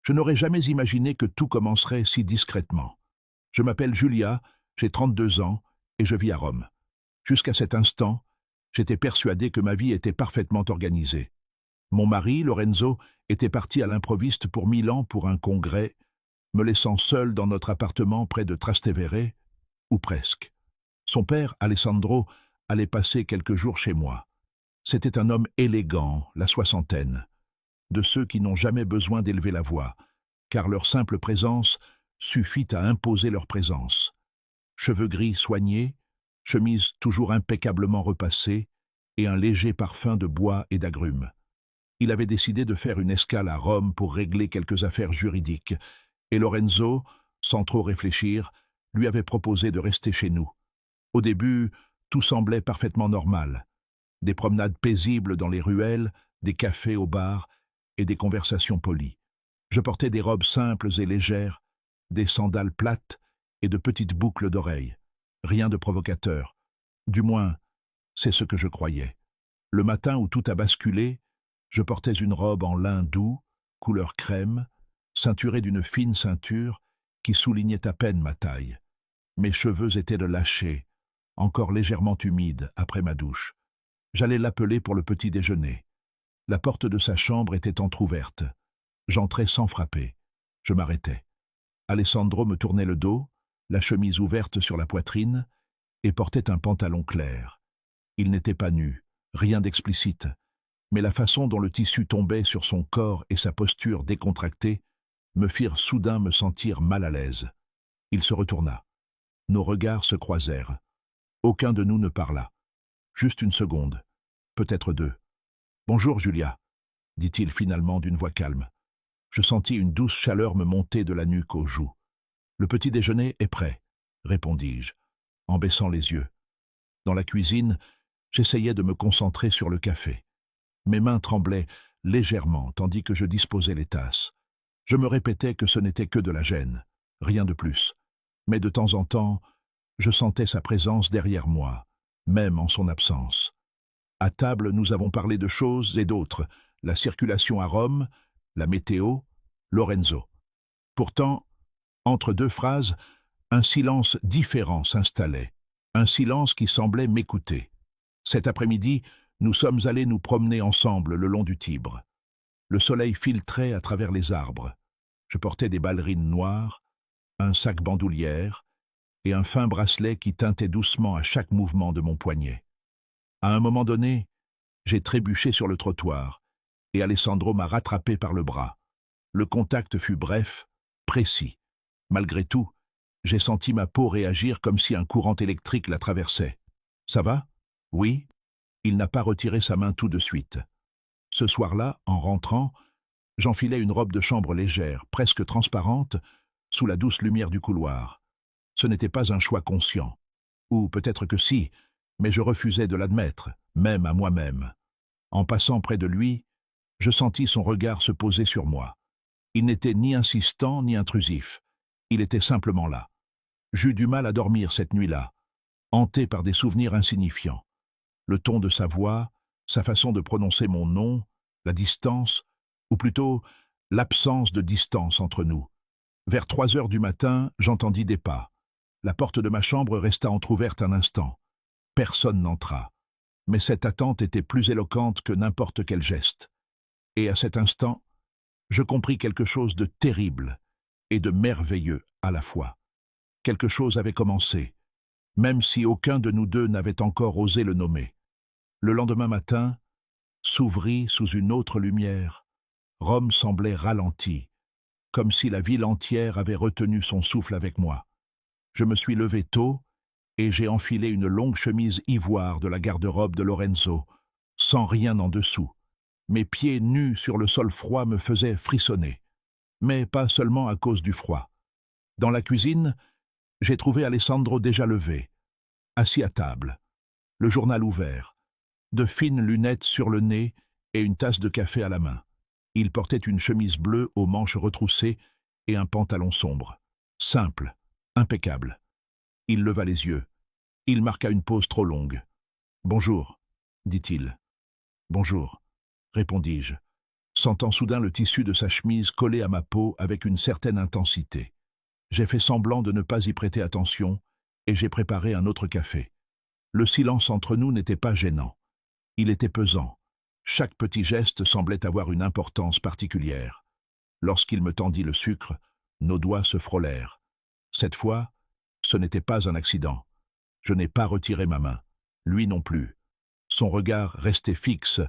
Je n'aurais jamais imaginé que tout commencerait si discrètement. Je m'appelle Julia, j'ai 32 ans et je vis à Rome. Jusqu'à cet instant, j'étais persuadé que ma vie était parfaitement organisée. Mon mari, Lorenzo, était parti à l'improviste pour Milan pour un congrès, me laissant seul dans notre appartement près de Trastevere, ou presque. Son père, Alessandro, allait passer quelques jours chez moi. C'était un homme élégant, la soixantaine, de ceux qui n'ont jamais besoin d'élever la voix, car leur simple présence suffit à imposer leur présence. Cheveux gris soignés, chemise toujours impeccablement repassée, et un léger parfum de bois et d'agrumes. Il avait décidé de faire une escale à Rome pour régler quelques affaires juridiques, et Lorenzo, sans trop réfléchir, lui avait proposé de rester chez nous. Au début, tout semblait parfaitement normal. Des promenades paisibles dans les ruelles, des cafés au bar et des conversations polies. Je portais des robes simples et légères, des sandales plates et de petites boucles d'oreilles. Rien de provocateur. Du moins, c'est ce que je croyais. Le matin où tout a basculé, je portais une robe en lin doux, couleur crème, ceinturée d'une fine ceinture qui soulignait à peine ma taille. Mes cheveux étaient lâchés, encore légèrement humides après ma douche. J'allais l'appeler pour le petit déjeuner. La porte de sa chambre était entr'ouverte. J'entrais sans frapper. Je m'arrêtais. Alessandro me tournait le dos, la chemise ouverte sur la poitrine, et portait un pantalon clair. Il n'était pas nu, rien d'explicite, mais la façon dont le tissu tombait sur son corps et sa posture décontractée me firent soudain me sentir mal à l'aise. Il se retourna. Nos regards se croisèrent. Aucun de nous ne parla. Juste une seconde, peut-être deux. « Bonjour, Julia », dit-il finalement d'une voix calme. Je sentis une douce chaleur me monter de la nuque aux joues. « Le petit déjeuner est prêt », répondis-je, en baissant les yeux. Dans la cuisine, j'essayais de me concentrer sur le café. Mes mains tremblaient légèrement tandis que je disposais les tasses. Je me répétais que ce n'était que de la gêne, rien de plus. Mais de temps en temps, je sentais sa présence derrière moi, même en son absence. À table, nous avons parlé de choses et d'autres, la circulation à Rome, la météo, Lorenzo. Pourtant, entre deux phrases, un silence différent s'installait, un silence qui semblait m'écouter. Cet après-midi, nous sommes allés nous promener ensemble le long du Tibre. Le soleil filtrait à travers les arbres. Je portais des ballerines noires, un sac bandoulière et un fin bracelet qui tintait doucement à chaque mouvement de mon poignet. À un moment donné, j'ai trébuché sur le trottoir et Alessandro m'a rattrapé par le bras. Le contact fut bref, précis. Malgré tout, j'ai senti ma peau réagir comme si un courant électrique la traversait. « Ça va ?»« Oui. » Il n'a pas retiré sa main tout de suite. Ce soir-là, en rentrant, j'enfilai une robe de chambre légère, presque transparente, sous la douce lumière du couloir. Ce n'était pas un choix conscient. Ou peut-être que si, mais je refusais de l'admettre, même à moi-même. En passant près de lui, je sentis son regard se poser sur moi. Il n'était ni insistant ni intrusif. Il était simplement là. J'eus du mal à dormir cette nuit-là, hanté par des souvenirs insignifiants. Le ton de sa voix, sa façon de prononcer mon nom, la distance, ou plutôt l'absence de distance entre nous. Vers 3 heures du matin, j'entendis des pas. La porte de ma chambre resta entr'ouverte un instant. Personne n'entra. Mais cette attente était plus éloquente que n'importe quel geste. Et à cet instant, je compris quelque chose de terrible et de merveilleux à la fois. Quelque chose avait commencé, même si aucun de nous deux n'avait encore osé le nommer. Le lendemain matin, s'ouvrit sous une autre lumière. Rome semblait ralentie, comme si la ville entière avait retenu son souffle avec moi. Je me suis levé tôt et j'ai enfilé une longue chemise ivoire de la garde-robe de Lorenzo, sans rien en dessous. Mes pieds nus sur le sol froid me faisaient frissonner, mais pas seulement à cause du froid. Dans la cuisine, j'ai trouvé Alessandro déjà levé, assis à table, le journal ouvert, de fines lunettes sur le nez et une tasse de café à la main. Il portait une chemise bleue aux manches retroussées et un pantalon sombre. Simple, impeccable. Il leva les yeux. Il marqua une pause trop longue. « Bonjour », dit-il. « Bonjour », répondis-je, sentant soudain le tissu de sa chemise collé à ma peau avec une certaine intensité. J'ai fait semblant de ne pas y prêter attention et j'ai préparé un autre café. Le silence entre nous n'était pas gênant. Il était pesant. Chaque petit geste semblait avoir une importance particulière. Lorsqu'il me tendit le sucre, nos doigts se frôlèrent. Cette fois, ce n'était pas un accident. Je n'ai pas retiré ma main. Lui non plus. Son regard restait fixe,